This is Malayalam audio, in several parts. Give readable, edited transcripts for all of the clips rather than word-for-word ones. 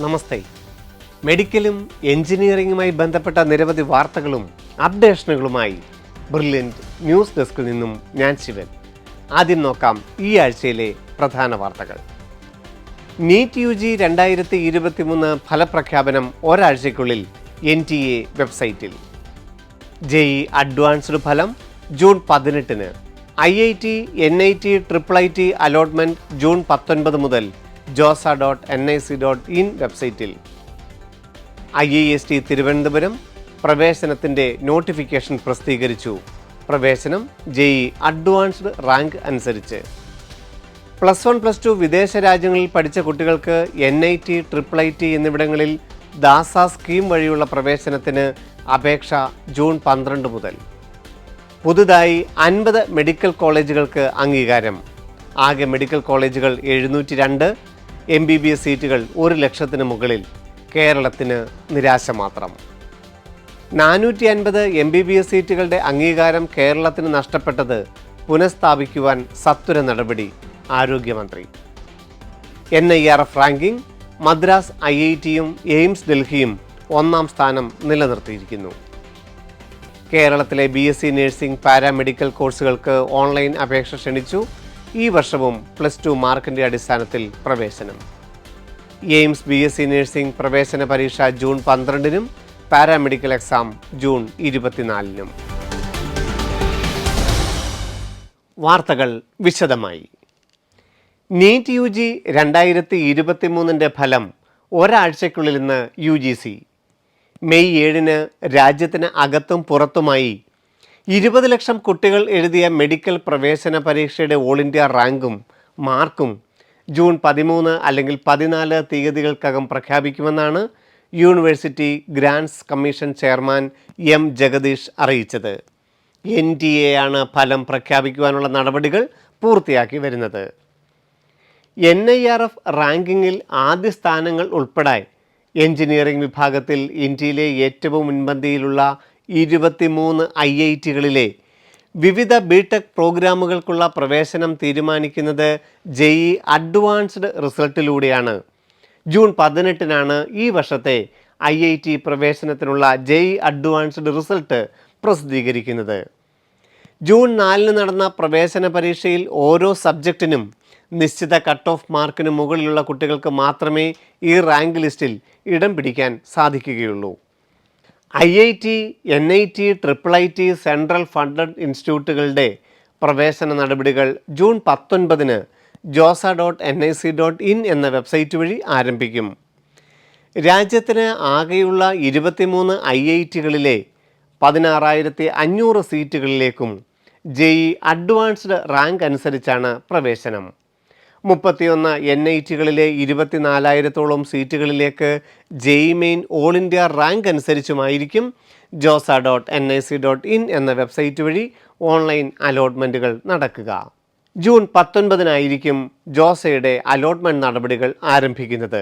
നമസ്തേ. മെഡിക്കലും എഞ്ചിനീയറിംഗുമായി ബന്ധപ്പെട്ട നിരവധി വാർത്തകളും അപ്ഡേഷനുകളുമായി ബ്രില്യൻറ്റ് ന്യൂസ് ഡെസ്കിൽ നിന്നും ഞാൻ ശിവൻ. ആദ്യം നോക്കാം ഈ ആഴ്ചയിലെ പ്രധാന വാർത്തകൾ. നീറ്റ് UG 2023 ഫലപ്രഖ്യാപനം ഒരാഴ്ചയ്ക്കുള്ളിൽ NTA വെബ്സൈറ്റിൽ. JEE അഡ്വാൻസ്ഡ് ഫലം ജൂൺ 18-ന്. IIT, NIT, IIIT allotment June 19 മുതൽ josa.nic.in വെബ്സൈറ്റിൽ. IIST തിരുവനന്തപുരം പ്രവേശനത്തിൻ്റെ നോട്ടിഫിക്കേഷൻ പ്രസിദ്ധീകരിച്ചു. പ്രവേശനം JEE അഡ്വാൻസ്ഡ് റാങ്ക് അനുസരിച്ച്. +1, +2 വിദേശ രാജ്യങ്ങളിൽ പഠിച്ച കുട്ടികൾക്ക് NIT, IIIT എന്നിവിടങ്ങളിൽ ദാസ സ്കീം വഴിയുള്ള പ്രവേശനത്തിന് അപേക്ഷ ജൂൺ 12 മുതൽ. പുതുതായി 50 മെഡിക്കൽ കോളേജുകൾക്ക് അംഗീകാരം. ആകെ മെഡിക്കൽ കോളേജുകൾ 702, MBBS സീറ്റുകൾ 1,00,000 മുകളിൽ. കേരളത്തിന് നിരാശ മാത്രം. 450 MBBS സീറ്റുകളുടെ അംഗീകാരം കേരളത്തിന് നഷ്ടപ്പെട്ടത് പുനഃസ്ഥാപിക്കുവാൻ സത്വര നടപടി. ആരോഗ്യമന്ത്രി. NIRF റാങ്കിംഗ് മദ്രാസ് IITയും എയിംസ് ഡൽഹിയും 1-ാം സ്ഥാനം നിലനിർത്തിയിരിക്കുന്നു. കേരളത്തിലെ BSc നഴ്സിംഗ് പാരാമെഡിക്കൽ കോഴ്സുകൾക്ക് ഓൺലൈൻ അപേക്ഷ ക്ഷണിച്ചു. ഈ വർഷവും +2 മാർക്കിൻ്റെ അടിസ്ഥാനത്തിൽ പ്രവേശനം. എയിംസ് BSc നഴ്സിംഗ് പ്രവേശന പരീക്ഷ ജൂൺ 12-നും പാരാമെഡിക്കൽ എക്സാം ജൂൺ 24-നും. വാർത്തകൾ വിശദമായി. നീറ്റ് UG 2023 ഫലം ഒരാഴ്ചയ്ക്കുള്ളിൽ നിന്ന് UGC. മെയ് 7-ന് രാജ്യത്തിന് അകത്തും പുറത്തുമായി 20 ലക്ഷം കുട്ടികൾ എഴുതിയ മെഡിക്കൽ പ്രവേശന പരീക്ഷയുടെ ഓൾ ഇന്ത്യ റാങ്കും മാർക്കും ജൂൺ 13 അല്ലെങ്കിൽ 14 തീയതികൾക്കകം പ്രഖ്യാപിക്കുമെന്നാണ് university grants commission chairman M. Jagadish അറിയിച്ചത്. NTA ആണ് ഫലം പ്രഖ്യാപിക്കുവാനുള്ള നടപടികൾ പൂർത്തിയാക്കി വരുന്നത്. NIRF റാങ്കിങ്ങിൽ ആദ്യ സ്ഥാനങ്ങൾ ഉൾപ്പെടെ എഞ്ചിനീയറിംഗ് വിഭാഗത്തിൽ ഇന്ത്യയിലെ ഏറ്റവും മുൻപന്തിയിലുള്ള 23 IITകളിലെ വിവിധ BTech പ്രോഗ്രാമുകൾക്കുള്ള പ്രവേശനം തീരുമാനിക്കുന്നത് JEE അഡ്വാൻസ്ഡ് റിസൾട്ടിലൂടെയാണ്. ജൂൺ 18-നാണ് ഈ വർഷത്തെ IIT പ്രവേശനത്തിനുള്ള JEE അഡ്വാൻസ്ഡ് റിസൾട്ട് പ്രസിദ്ധീകരിക്കുന്നത്. ജൂൺ 4-ന് നടന്ന പ്രവേശന പരീക്ഷയിൽ ഓരോ സബ്ജക്റ്റിനും നിശ്ചിത കട്ട് ഓഫ് മാർക്കിന് മുകളിലുള്ള കുട്ടികൾക്ക് മാത്രമേ ഈ റാങ്ക് ലിസ്റ്റിൽ ഇടം പിടിക്കാൻ സാധിക്കുകയുള്ളൂ. IIT, NIT, IIIT central funded ഇൻസ്റ്റിറ്റ്യൂട്ടുകളുടെ പ്രവേശന നടപടികൾ ജൂൺ 19-ന് josa.nic.in എന്ന വെബ്സൈറ്റ് വഴി ആരംഭിക്കും. രാജ്യത്തിന് ആകെയുള്ള 23 IITകളിലെ 16,500 സീറ്റുകളിലേക്കും JEE അഡ്വാൻസ്ഡ് റാങ്ക് അനുസരിച്ചാണ് പ്രവേശനം. 31 NITകളിലെ 24,000-ഓളം സീറ്റുകളിലേക്ക് JEE main all India rank അനുസരിച്ചുമായിരിക്കും josa.nic.in എന്ന വെബ്സൈറ്റ് വഴി ഓൺലൈൻ അലോട്ട്മെൻറ്റുകൾ നടക്കുക. ജൂൺ 19-നായിരിക്കും ജോസയുടെ അലോട്ട്മെൻറ്റ് നടപടികൾ ആരംഭിക്കുന്നത്.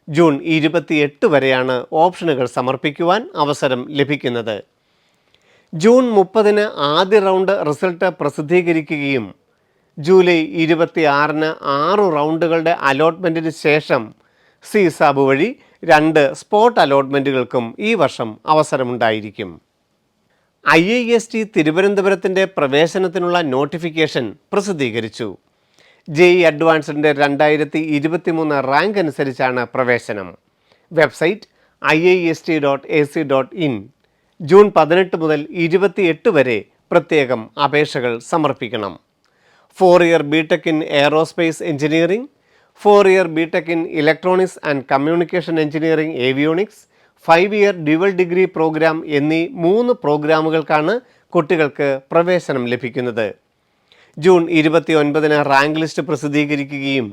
ജൂൺ 28 വരെയാണ് ഓപ്ഷനുകൾ സമർപ്പിക്കുവാൻ അവസരം ലഭിക്കുന്നത്. ജൂൺ 30-ന് ആദ്യ റൗണ്ട് റിസൾട്ട് പ്രസിദ്ധീകരിക്കുകയും ജൂലൈ 26-ന് 6 റൗണ്ടുകളുടെ അലോട്ട്മെൻറ്റിന് ശേഷം CSAB വഴി 2 സ്പോട്ട് അലോട്ട്മെൻറ്റുകൾക്കും ഈ വർഷം അവസരമുണ്ടായിരിക്കും. IIST തിരുവനന്തപുരത്തിൻ്റെ പ്രവേശനത്തിനുള്ള നോട്ടിഫിക്കേഷൻ പ്രസിദ്ധീകരിച്ചു. JEE അഡ്വാൻസ്ഡിൻ്റെ 2023 റാങ്ക് അനുസരിച്ചാണ് പ്രവേശനം. Website iist.ac.in. ജൂൺ 18 മുതൽ 28 വരെ പ്രത്യേകം അപേക്ഷകൾ സമർപ്പിക്കണം. 4-year BTech in Aerospace Engineering, 4-year BTech in Electronics and Communication Engineering Avionics, 5-year dual degree program എന്നീ 3 പ്രോഗ്രാമുകൾക്കാണ് കുട്ടികൾക്ക് പ്രവേശനം ലഭിക്കുന്നത്. ജൂൺ 29-ന് റാങ്ക് ലിസ്റ്റ് പ്രസിദ്ധീകരിക്കുകയും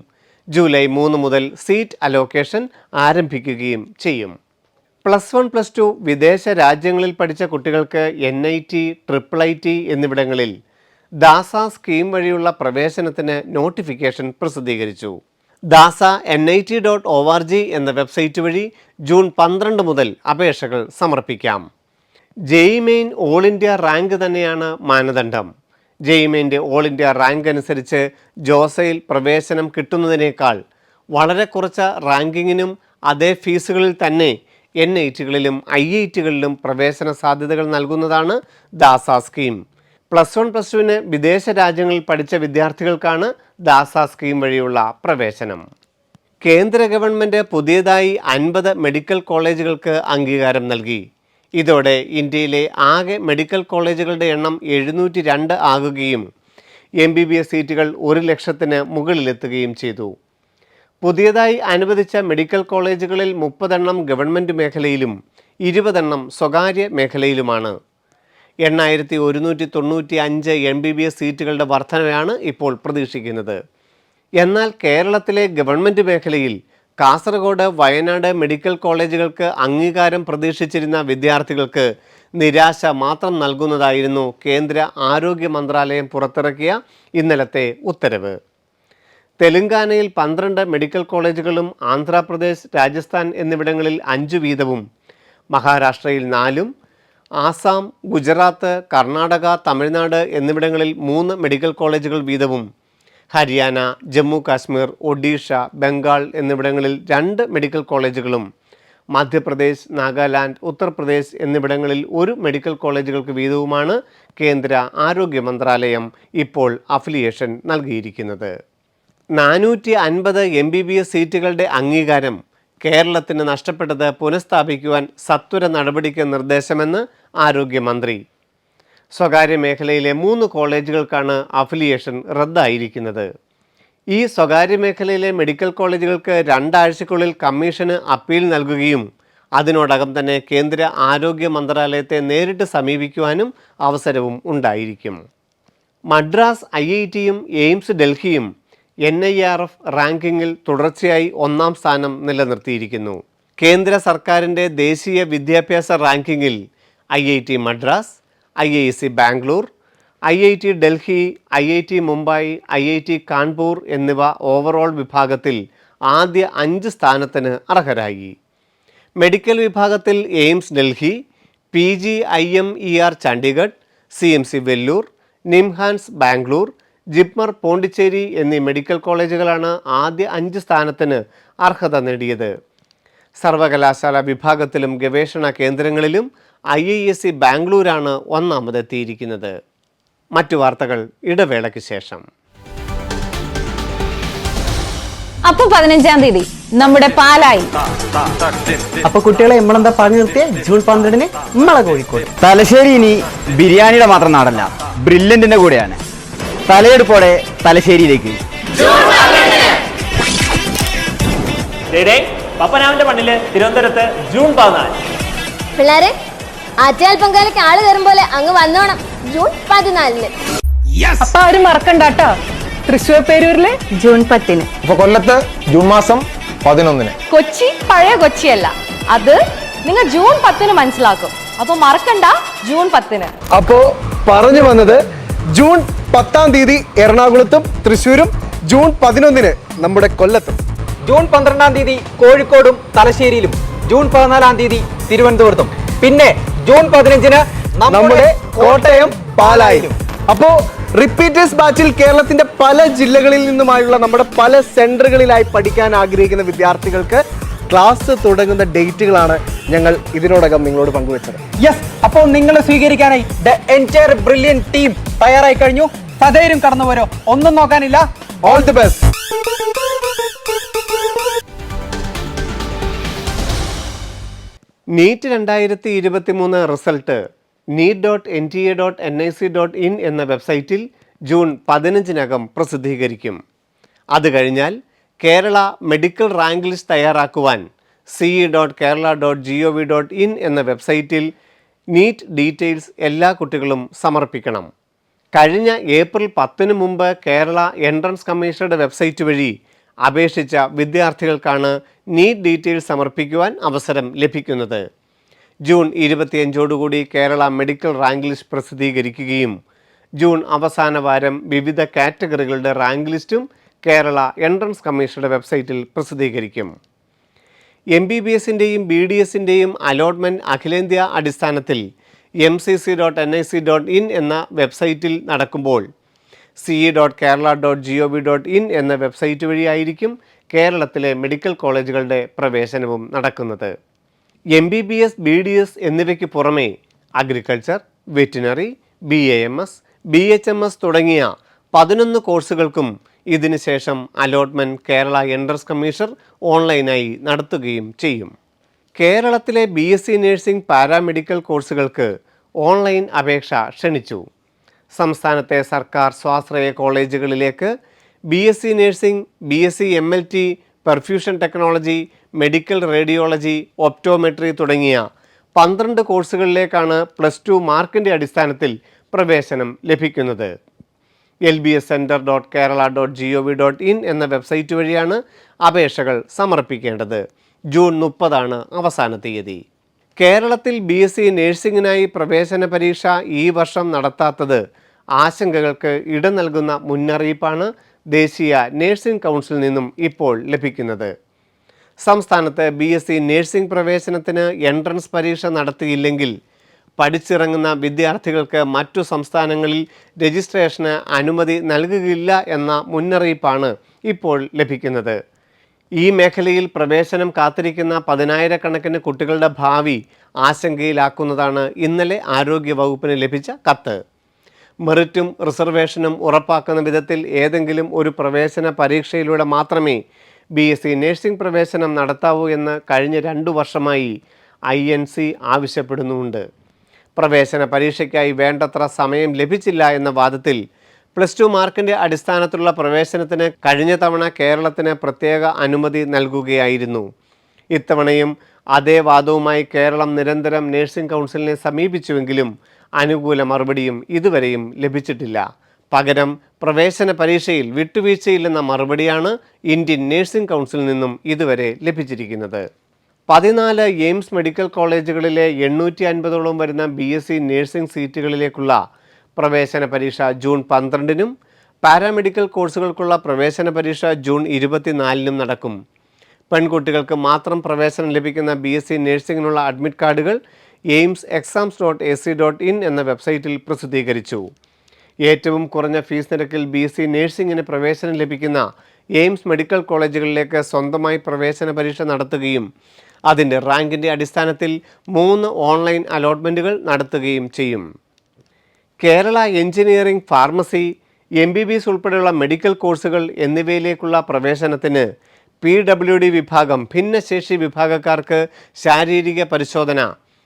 ജൂലൈ 3 മുതൽ സീറ്റ് അലോക്കേഷൻ ആരംഭിക്കുകയും ചെയ്യും. +1, +2 വിദേശ രാജ്യങ്ങളിൽ പഠിച്ച കുട്ടികൾക്ക് NIT, IIIT എന്നിവിടങ്ങളിൽ ദാസ സ്കീം വഴിയുള്ള പ്രവേശനത്തിന് നോട്ടിഫിക്കേഷൻ പ്രസിദ്ധീകരിച്ചു. ദാസ NIT.org എന്ന വെബ്സൈറ്റ് വഴി ജൂൺ 12 മുതൽ അപേക്ഷകൾ സമർപ്പിക്കാം. JEE main all India rank തന്നെയാണ് മാനദണ്ഡം. JEE മെയിൻ്റെ ഓൾ ഇന്ത്യ റാങ്ക് അനുസരിച്ച് ജോസയിൽ പ്രവേശനം കിട്ടുന്നതിനേക്കാൾ വളരെ കുറച്ച റാങ്കിങ്ങിനും അതേ ഫീസുകളിൽ തന്നെ NITകളിലും IITകളിലും പ്രവേശന സാധ്യതകൾ നൽകുന്നതാണ് ദാസ സ്കീം. +1+2 വിദേശ രാജ്യങ്ങളിൽ പഠിച്ച വിദ്യാർത്ഥികൾക്കാണ് ദാസ സ്കീം വഴിയുള്ള പ്രവേശനം. കേന്ദ്ര ഗവൺമെൻറ് പുതിയതായി 50 മെഡിക്കൽ കോളേജുകൾക്ക് അംഗീകാരം നൽകി. ഇതോടെ ഇന്ത്യയിലെ ആകെ മെഡിക്കൽ കോളേജുകളുടെ എണ്ണം 702 ആകുകയും MBBS സീറ്റുകൾ 1,00,000-ന് മുകളിലെത്തുകയും ചെയ്തു. പുതിയതായി അനുവദിച്ച മെഡിക്കൽ കോളേജുകളിൽ 30 ഗവൺമെൻറ് മേഖലയിലും 20 സ്വകാര്യ മേഖലയിലുമാണ്. 8,195 MBBS സീറ്റുകളുടെ വർധനയാണ് ഇപ്പോൾ പ്രതീക്ഷിക്കുന്നത്. എന്നാൽ കേരളത്തിലെ ഗവൺമെൻറ് മേഖലയിൽ കാസർഗോഡ്, വയനാട് മെഡിക്കൽ കോളേജുകൾക്ക് അംഗീകാരം പ്രതീക്ഷിച്ചിരുന്ന വിദ്യാർത്ഥികൾക്ക് നിരാശ മാത്രം നൽകുന്നതായിരുന്നു കേന്ദ്ര ആരോഗ്യ മന്ത്രാലയം പുറത്തിറക്കിയ ഇന്നലത്തെ ഉത്തരവ്. തെലങ്കാനയിൽ 12 മെഡിക്കൽ കോളേജുകളും ആന്ധ്രാപ്രദേശ്, രാജസ്ഥാൻ എന്നിവിടങ്ങളിൽ 5 വീതവും, മഹാരാഷ്ട്രയിൽ 4, ആസാം, ഗുജറാത്ത്, കർണാടക, തമിഴ്നാട് എന്നിവിടങ്ങളിൽ 3 മെഡിക്കൽ കോളേജുകൾ വീതവും, ഹരിയാന, ജമ്മു കാശ്മീർ, ഒഡീഷ, ബംഗാൾ എന്നിവിടങ്ങളിൽ 2 മെഡിക്കൽ കോളേജുകളും, മധ്യപ്രദേശ്, നാഗാലാൻഡ്, ഉത്തർപ്രദേശ് എന്നിവിടങ്ങളിൽ 1 മെഡിക്കൽ കോളേജുകൾക്ക് വീതവുമാണ് കേന്ദ്ര ആരോഗ്യ മന്ത്രാലയം ഇപ്പോൾ അഫിലിയേഷൻ നൽകിയിരിക്കുന്നത്. 450 MBBS സീറ്റുകളുടെ അംഗീകാരം കേരളത്തിന് നഷ്ടപ്പെട്ടത് പുനഃസ്ഥാപിക്കുവാൻ സത്വര നടപടിക്ക് നിർദ്ദേശമെന്ന് ആരോഗ്യമന്ത്രി. സ്വകാര്യ മേഖലയിലെ 3 കോളേജുകൾക്കാണ് അഫിലിയേഷൻ റദ്ദായിരിക്കുന്നത്. ഈ സ്വകാര്യ മേഖലയിലെ മെഡിക്കൽ കോളേജുകൾക്ക് 2 ആഴ്ചയ്ക്കുള്ളിൽ കമ്മീഷന് അപ്പീൽ നൽകുകയും അതിനോടകം തന്നെ കേന്ദ്ര ആരോഗ്യ മന്ത്രാലയത്തെ നേരിട്ട് സമീപിക്കുവാനും അവസരവും ഉണ്ടായിരിക്കും. മദ്രാസ് IITയും എയിംസ് ഡൽഹിയും NIRF റാങ്കിങ്ങിൽ തുടർച്ചയായി 1-ാം സ്ഥാനം നിലനിർത്തിയിരിക്കുന്നു. കേന്ദ്ര സർക്കാരിൻ്റെ ദേശീയ വിദ്യാഭ്യാസ റാങ്കിങ്ങിൽ IIT Madras, IISc Bangalore, IIT Delhi, IIT Mumbai, IIT Kanpur എന്നിവ ഓവറോൾ വിഭാഗത്തിൽ ആദ്യ 5 സ്ഥാനത്തിന് അർഹരായി. മെഡിക്കൽ വിഭാഗത്തിൽ AIIMS Delhi, PGIMER Chandigarh, CMC Vellore, NIMHANS Bangalore, JIPMER Pondicherry എന്നീ മെഡിക്കൽ കോളേജുകളാണ് ആദ്യ 5 സ്ഥാനത്തിന് അർഹത നേടിയത്. സർവകലാശാല വിഭാഗത്തിലും ഗവേഷണ കേന്ദ്രങ്ങളിലും IISc ബാംഗ്ലൂരാണ് 1-ാമതെത്തിയിരിക്കുന്നത്. മറ്റു വാർത്തകൾ ഇടവേളയ്ക്ക് ശേഷം. അപ്പൊ 15-ാം തീയതി നമ്മുടെ പാലായി. അപ്പൊ കുട്ടികളെ നമ്മളെന്താ പറഞ്ഞു നിർത്തിയ ജൂൺ 12-ന് നമ്മളെ കോഴിക്കോട്. തലശ്ശേരി ഇനി ബിരിയാണിയുടെ മാത്രം നാടല്ല, ബ്രില്യന്റിന്റെ കൂടെയാണ്. തലയെടുപ്പോടെ തലശ്ശേരിയിലേക്ക്. പപ്പനാവിന്റെ മണ്ണില് തിരുവനന്തപുരത്ത് ജൂൺ 14. പിള്ളേരെ ആറ്റാൽ പൊങ്കാലയ്ക്ക് ആള് കയറും പോലെ അങ്ങ് വന്നോണം ജൂൺ 14-ന്. അപ്പൊ ആരും മറക്കണ്ടാട്ടോ. തൃശ്ശൂർ പേരൂരില് ജൂൺ 10-ന്. അപ്പൊ കൊല്ലത്ത് ജൂൺ മാസം 11-ന്. കൊച്ചി പഴയ കൊച്ചിയല്ല, അത് നിങ്ങൾ ജൂൺ 10-ന് മനസ്സിലാക്കും. അപ്പൊ മറക്കണ്ട ജൂൺ 10-ന്. അപ്പോ പറഞ്ഞു വന്നത് ജൂൺ 10-ാം തീയതി എറണാകുളത്തും തൃശ്ശൂരും, ജൂൺ 11-ന് നമ്മുടെ കൊല്ലത്തും, ജൂൺ 12-ാം തീയതി കോഴിക്കോടും തലശ്ശേരിയിലും, ജൂൺ 14-ാം തീയതി തിരുവനന്തപുരത്തും, പിന്നെ ജൂൺ 15-ന് നമ്മുടെ കോട്ടയം പാലായിലും. അപ്പോ റിപ്പീറ്റേഴ്സ് ബാച്ചിൽ കേരളത്തിന്റെ പല ജില്ലകളിൽ നിന്നുമായുള്ള നമ്മുടെ പല സെന്ററുകളിലായി പഠിക്കാൻ ആഗ്രഹിക്കുന്ന വിദ്യാർത്ഥികൾക്ക് ക്ലാസ് തുടങ്ങുന്ന ഡേറ്റുകളാണ് ഞങ്ങൾ ഇതിനോടകം നിങ്ങളോട് പങ്കുവച്ചത്. യെസ്, അപ്പോൾ നിങ്ങളെ സ്വീകരിക്കാനായി ദ എൻറ്റയർ ബ്രില്യൻ ടീം തയ്യാറായി കഴിഞ്ഞു. സധൈര്യം കടന്നു വരോ, ഒന്നും നോക്കാനില്ല. All the best. NEET 2023 result neet.nta.nic.in എന്ന വെബ്സൈറ്റിൽ ജൂൺ 15-നകം പ്രസിദ്ധീകരിക്കും. അത് കഴിഞ്ഞാൽ കേരള മെഡിക്കൽ റാങ്ക് ലിസ്റ്റ് തയ്യാറാക്കുവാൻ ce.kerala.gov.in എന്ന വെബ്സൈറ്റിൽ നീറ്റ് ഡീറ്റെയിൽസ് എല്ലാ കുട്ടികളും സമർപ്പിക്കണം. കഴിഞ്ഞ ഏപ്രിൽ 10-ന് മുമ്പ് കേരള എൻട്രൻസ് കമ്മീഷനുടെ വെബ്സൈറ്റ് വഴി അപേക്ഷിച്ച വിദ്യാർത്ഥികൾക്കാണ് നീറ്റ് ഡീറ്റെയിൽസ് സമർപ്പിക്കുവാൻ അവസരം ലഭിക്കുന്നത്. ജൂൺ 25-ഓടുകൂടി കേരള മെഡിക്കൽ റാങ്ക് ലിസ്റ്റ് പ്രസിദ്ധീകരിക്കുകയും ജൂൺ അവസാന വാരം വിവിധ കാറ്റഗറികളുടെ റാങ്ക് ലിസ്റ്റും കേരള എൻട്രൻസ് കമ്മീഷനുടെ വെബ്സൈറ്റിൽ പ്രസിദ്ധീകരിക്കും. MBBSൻ്റെയും BDSൻ്റെയും അലോട്ട്മെൻറ്റ് അഖിലേന്ത്യാ അടിസ്ഥാനത്തിൽ mcc.nic.in എന്ന വെബ്സൈറ്റിൽ നടക്കുമ്പോൾ ce.kerala.gov.in എന്ന വെബ്സൈറ്റ് വഴിയായിരിക്കും കേരളത്തിലെ മെഡിക്കൽ കോളേജുകളുടെ പ്രവേശനവും നടക്കുന്നത്. MBBS, BDS എന്നിവയ്ക്ക് പുറമെ അഗ്രികൾച്ചർ, വെറ്റിനറി, BAMS, BHMS തുടങ്ങിയ 11 കോഴ്സുകൾക്കും ഇതിന് ശേഷം അലോട്ട്മെൻറ്റ് കേരള എൻട്രൻസ് കമ്മീഷൻ ഓൺലൈനായി നടത്തുകയും ചെയ്യും. കേരളത്തിലെ BSc നഴ്സിംഗ് പാരാമെഡിക്കൽ കോഴ്സുകൾക്ക് ഓൺലൈൻ അപേക്ഷ ക്ഷണിച്ചു. സംസ്ഥാനത്തെ സർക്കാർ സ്വാശ്രയ കോളേജുകളിലേക്ക് BSc nursing, BSc MLT, perfusion technology, medical radiology, optometry തുടങ്ങിയ 12 കോഴ്സുകളിലേക്കാണ് +2 മാർക്കിൻ്റെ അടിസ്ഥാനത്തിൽ പ്രവേശനം ലഭിക്കുന്നത്. lbscenter.kerala.gov.in എന്ന വെബ്സൈറ്റ് വഴിയാണ് അപേക്ഷകൾ സമർപ്പിക്കേണ്ടത്. ജൂൺ 30 അവസാന തീയതി. കേരളത്തിൽ BSc നഴ്സിംഗിനായി പ്രവേശന പരീക്ഷ ഈ വർഷം നടത്താത്തത് ആശങ്കകൾക്ക് ഇട നൽകുന്ന മുന്നറിയിപ്പാണ് ദേശീയ നഴ്സിംഗ് കൗൺസിലിൽ നിന്നും ഇപ്പോൾ ലഭിക്കുന്നത്. സംസ്ഥാനത്ത് BSc നഴ്സിംഗ് പ്രവേശനത്തിന് എൻട്രൻസ് പരീക്ഷ നടത്തിയില്ലെങ്കിൽ പഠിച്ചിറങ്ങുന്ന വിദ്യാർത്ഥികൾക്ക് മറ്റു സംസ്ഥാനങ്ങളിൽ രജിസ്ട്രേഷന് അനുമതി നൽകുകയില്ല എന്ന മുന്നറിയിപ്പാണ് ഇപ്പോൾ ലഭിക്കുന്നത്. ഈ മേഖലയിൽ പ്രവേശനം കാത്തിരിക്കുന്ന 10,000-കണക്കിന് കുട്ടികളുടെ ഭാവി ആശങ്കയിലാക്കുന്നതാണ് ഇന്നലെ ആരോഗ്യവകുപ്പിന് ലഭിച്ച കത്ത്. മെറിറ്റും റിസർവേഷനും ഉറപ്പാക്കുന്ന വിധത്തിൽ ഏതെങ്കിലും ഒരു പ്രവേശന പരീക്ഷയിലൂടെ മാത്രമേ BSc നഴ്സിംഗ് പ്രവേശനം നടത്താവൂ എന്ന് കഴിഞ്ഞ 2 വർഷമായി INC ആവശ്യപ്പെടുന്നുമുണ്ട്. പ്രവേശന പരീക്ഷയ്ക്കായി വേണ്ടത്ര സമയം ലഭിച്ചില്ല എന്ന വാദത്തിൽ +2 മാർക്കിൻ്റെ അടിസ്ഥാനത്തിലുള്ള പ്രവേശനത്തിന് കഴിഞ്ഞ തവണ കേരളത്തിന് പ്രത്യേക അനുമതി നൽകുകയായിരുന്നു. ഇത്തവണയും അതേ വാദവുമായി കേരളം നിരന്തരം നഴ്സിംഗ് കൗൺസിലിനെ സമീപിച്ചുവെങ്കിലും അനുകൂല മറുപടിയും ഇതുവരെയും ലഭിച്ചിട്ടില്ല. പകരം പ്രവേശന പരീക്ഷയിൽ വിട്ടുവീഴ്ചയില്ലെന്ന മറുപടിയാണ് ഇന്ത്യൻ നഴ്സിംഗ് കൗൺസിലിൽ നിന്നും ഇതുവരെ ലഭിച്ചിരിക്കുന്നത്. 14 എയിംസ് മെഡിക്കൽ കോളേജുകളിലെ 850ഓളം വരുന്ന BSc നഴ്സിംഗ് സീറ്റുകളിലേക്കുള്ള പ്രവേശന പരീക്ഷ ജൂൺ 12-നും പാരാമെഡിക്കൽ കോഴ്സുകൾക്കുള്ള പ്രവേശന പരീക്ഷ ജൂൺ 24-നും നടക്കും. പെൺകുട്ടികൾക്ക് മാത്രം പ്രവേശനം ലഭിക്കുന്ന BSc നഴ്സിംഗിനുള്ള അഡ്മിറ്റ് കാർഡുകൾ aimsexams.ac.in എന്ന വെബ്സൈറ്റിൽ പ്രസിദ്ധീകരിച്ചു. ഏറ്റവും കുറഞ്ഞ ഫീസ് നിരക്കിൽ BSc നഴ്സിംഗിന് പ്രവേശനം ലഭിക്കുന്ന എയിംസ് മെഡിക്കൽ കോളേജുകളിലേക്ക് സ്വന്തമായി പ്രവേശന പരീക്ഷ നടത്തുകയും അതിൻ്റെ റാങ്കിൻ്റെ അടിസ്ഥാനത്തിൽ 3 ഓൺലൈൻ അലോട്ട്മെൻറ്റുകൾ നടത്തുകയും ചെയ്യും. കേരള എഞ്ചിനീയറിംഗ്, ഫാർമസി, MBBS ഉൾപ്പെടെയുള്ള മെഡിക്കൽ കോഴ്സുകൾ എന്നിവയിലേക്കുള്ള പ്രവേശനത്തിന് PWD വിഭാഗം ഭിന്നശേഷി വിഭാഗക്കാർക്ക് ശാരീരിക പരിശോധന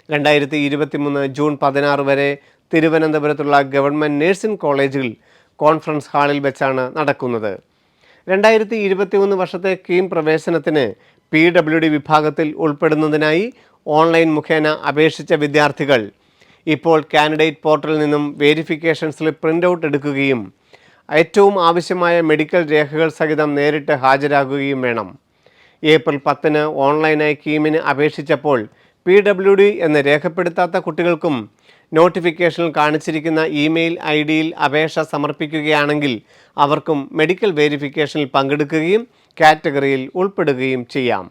2023 ജൂൺ 16 വരെ തിരുവനന്തപുരത്തുള്ള ഗവൺമെൻറ് നഴ്സിംഗ് കോളേജിൽ കോൺഫറൻസ് ഹാളിൽ വെച്ചാണ് നടക്കുന്നത്. 2023 വർഷത്തെ കീം പ്രവേശനത്തിന് PWD വിഭാഗത്തിൽ ഉൾപ്പെടുന്നതിനായി ഓൺലൈൻ മുഖേന അപേക്ഷിച്ച വിദ്യാർത്ഥികൾ ഇപ്പോൾ കാൻഡിഡേറ്റ് പോർട്ടലിൽ നിന്നും വേരിഫിക്കേഷൻ സ്ലിപ്പ് പ്രിൻ്റ് ഔട്ട് എടുക്കുകയും ഏറ്റവും ആവശ്യമായ മെഡിക്കൽ രേഖകൾ സഹിതം നേരിട്ട് ഹാജരാകുകയും വേണം. ഏപ്രിൽ 10 ഓൺലൈനായി കീമിന് അപേക്ഷിച്ചപ്പോൾ PWD എന്ന് രേഖപ്പെടുത്താത്ത കുട്ടികൾക്കും നോട്ടിഫിക്കേഷനിൽ കാണിച്ചിരിക്കുന്ന ഇമെയിൽ IDയിൽ അപേക്ഷ സമർപ്പിക്കുകയാണെങ്കിൽ അവർക്കും മെഡിക്കൽ വേരിഫിക്കേഷനിൽ പങ്കെടുക്കുകയും കാറ്റഗറിയിൽ ഉൾപ്പെടുകയും ചെയ്യാം.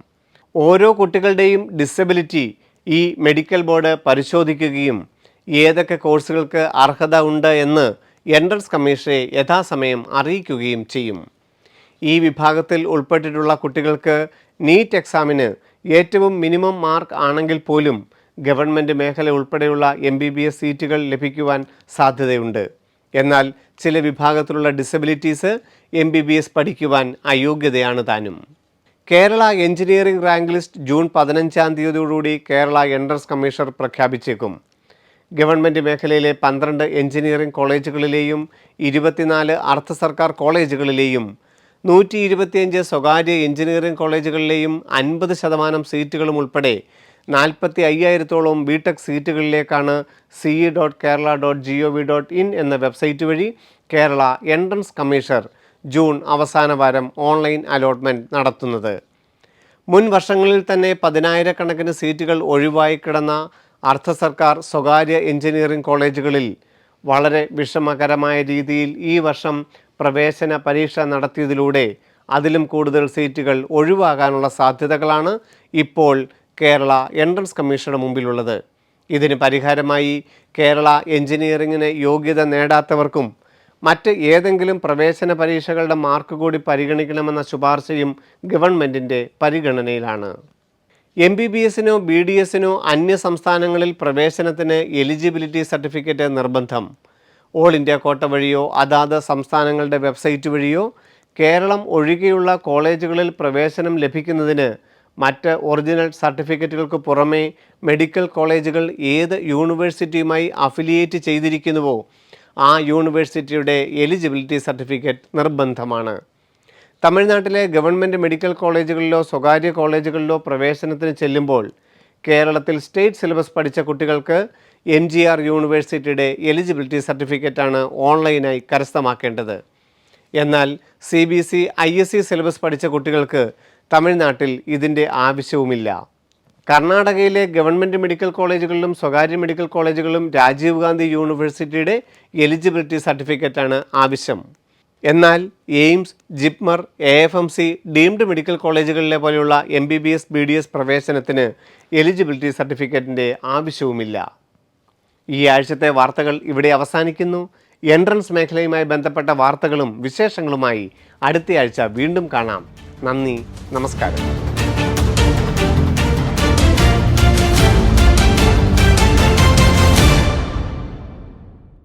ഓരോ കുട്ടികളുടെയും ഡിസബിലിറ്റി ഈ മെഡിക്കൽ ബോർഡ് പരിശോധിക്കുകയും ഏതൊക്കെ കോഴ്സുകൾക്ക് അർഹത ഉണ്ട് എന്ന് എൻട്രൻസ് കമ്മീഷനെ യഥാസമയം അറിയിക്കുകയും ചെയ്യും. ഈ വിഭാഗത്തിൽ ഉൾപ്പെട്ടിട്ടുള്ള കുട്ടികൾക്ക് നീറ്റ് എക്സാമിന് ഏറ്റവും മിനിമം മാർക്ക് ആണെങ്കിൽ പോലും ഗവൺമെൻറ് മേഖല ഉൾപ്പെടെയുള്ള MBBS സീറ്റുകൾ ലഭിക്കുവാൻ സാധ്യതയുണ്ട്. എന്നാൽ ചില വിഭാഗത്തിലുള്ള ഡിസബിലിറ്റീസ് MBBS പഠിക്കുവാൻ അയോഗ്യതയാണ് താനും. Kerala engineering rank list June 15-ാം തീയതിയോടുകൂടി കേരള എൻട്രൻസ് കമ്മീഷണർ പ്രഖ്യാപിച്ചേക്കും. ഗവൺമെൻറ് മേഖലയിലെ 12 എഞ്ചിനീയറിംഗ് കോളേജുകളിലെയും 24 അർദ്ധ സർക്കാർ കോളേജുകളിലെയും 125 സ്വകാര്യ എഞ്ചിനീയറിംഗ് കോളേജുകളിലെയും 50% സീറ്റുകളും ഉൾപ്പെടെ 45,000-ഓളം ബിടെക് സീറ്റുകളിലേക്കാണ് ce.kerala.gov.in എന്ന വെബ്സൈറ്റ് വഴി കേരള എൻട്രൻസ് കമ്മീഷണർ ജൂൺ അവസാന വാരം ഓൺലൈൻ അലോട്ട്മെൻറ്റ് നടത്തുന്നത്. മുൻ വർഷങ്ങളിൽ തന്നെ 10,000-കണക്കിന് സീറ്റുകൾ ഒഴിവായി കിടന്ന അർദ്ധ സർക്കാർ സ്വകാര്യ എഞ്ചിനീയറിംഗ് കോളേജുകളിൽ വളരെ വിഷമകരമായ രീതിയിൽ ഈ വർഷം പ്രവേശന പരീക്ഷ നടത്തിയതിലൂടെ അതിലും കൂടുതൽ സീറ്റുകൾ ഒഴിവാകാനുള്ള സാധ്യതകളാണ് ഇപ്പോൾ കേരള എൻട്രൻസ് കമ്മീഷനുടെ മുമ്പിലുള്ളത്. ഇതിന് പരിഹാരമായി കേരള എഞ്ചിനീയറിംഗിന് യോഗ്യത നേടാത്തവർക്കും മറ്റ് ഏതെങ്കിലും പ്രവേശന പരീക്ഷകളുടെ മാർക്ക് കൂടി പരിഗണിക്കണമെന്ന ശുപാർശയും ഗവൺമെൻറ്റിൻ്റെ പരിഗണനയിലാണ്. MBBSനോ BDSനോ അന്യ സംസ്ഥാനങ്ങളിൽ പ്രവേശനത്തിന് എലിജിബിലിറ്റി സർട്ടിഫിക്കറ്റ് നിർബന്ധം. ഓൾ ഇന്ത്യ കോട്ട വഴിയോ അതാത് സംസ്ഥാനങ്ങളുടെ വെബ്സൈറ്റ് വഴിയോ കേരളം ഒഴികെയുള്ള കോളേജുകളിൽ പ്രവേശനം ലഭിക്കുന്നതിന് മറ്റ് ഒറിജിനൽ സർട്ടിഫിക്കറ്റുകൾക്ക് പുറമേ മെഡിക്കൽ കോളേജുകൾ ഏത് യൂണിവേഴ്സിറ്റിയുമായി അഫിലിയേറ്റ് ചെയ്തിരിക്കുന്നുവോ ആ യൂണിവേഴ്സിറ്റിയുടെ എലിജിബിലിറ്റി സർട്ടിഫിക്കറ്റ് നിർബന്ധമാണ്. തമിഴ്നാട്ടിലെ ഗവൺമെൻറ് മെഡിക്കൽ കോളേജുകളിലോ സ്വകാര്യ കോളേജുകളിലോ പ്രവേശനത്തിന് ചെല്ലുമ്പോൾ കേരളത്തിൽ സ്റ്റേറ്റ് സിലബസ് പഠിച്ച കുട്ടികൾക്ക് MGR യൂണിവേഴ്സിറ്റിയുടെ എലിജിബിലിറ്റി സർട്ടിഫിക്കറ്റാണ് ഓൺലൈനായി കരസ്ഥമാക്കേണ്ടത്. എന്നാൽ CBC ISC സിലബസ് പഠിച്ച കുട്ടികൾക്ക് തമിഴ്നാട്ടിൽ ഇതിൻ്റെ ആവശ്യവുമില്ല. കർണാടകയിലെ ഗവൺമെൻറ് മെഡിക്കൽ കോളേജുകളിലും സ്വകാര്യ മെഡിക്കൽ കോളേജുകളിലും രാജീവ് ഗാന്ധി യൂണിവേഴ്സിറ്റിയുടെ എലിജിബിലിറ്റി സർട്ടിഫിക്കറ്റാണ് ആവശ്യം. എന്നാൽ AIIMS, JIPMER, AFMC, deemed medical കോളേജുകളിലെ പോലെയുള്ള MBBS BDS പ്രവേശനത്തിന് എലിജിബിലിറ്റി സർട്ടിഫിക്കറ്റിൻ്റെ ആവശ്യവുമില്ല. ഈ ആഴ്ചത്തെ വാർത്തകൾ ഇവിടെ അവസാനിക്കുന്നു. എൻട്രൻസ് മേഖലയുമായി ബന്ധപ്പെട്ട വാർത്തകളും വിശേഷങ്ങളുമായി അടുത്തയാഴ്ച വീണ്ടും കാണാം. നന്ദി, നമസ്കാരം.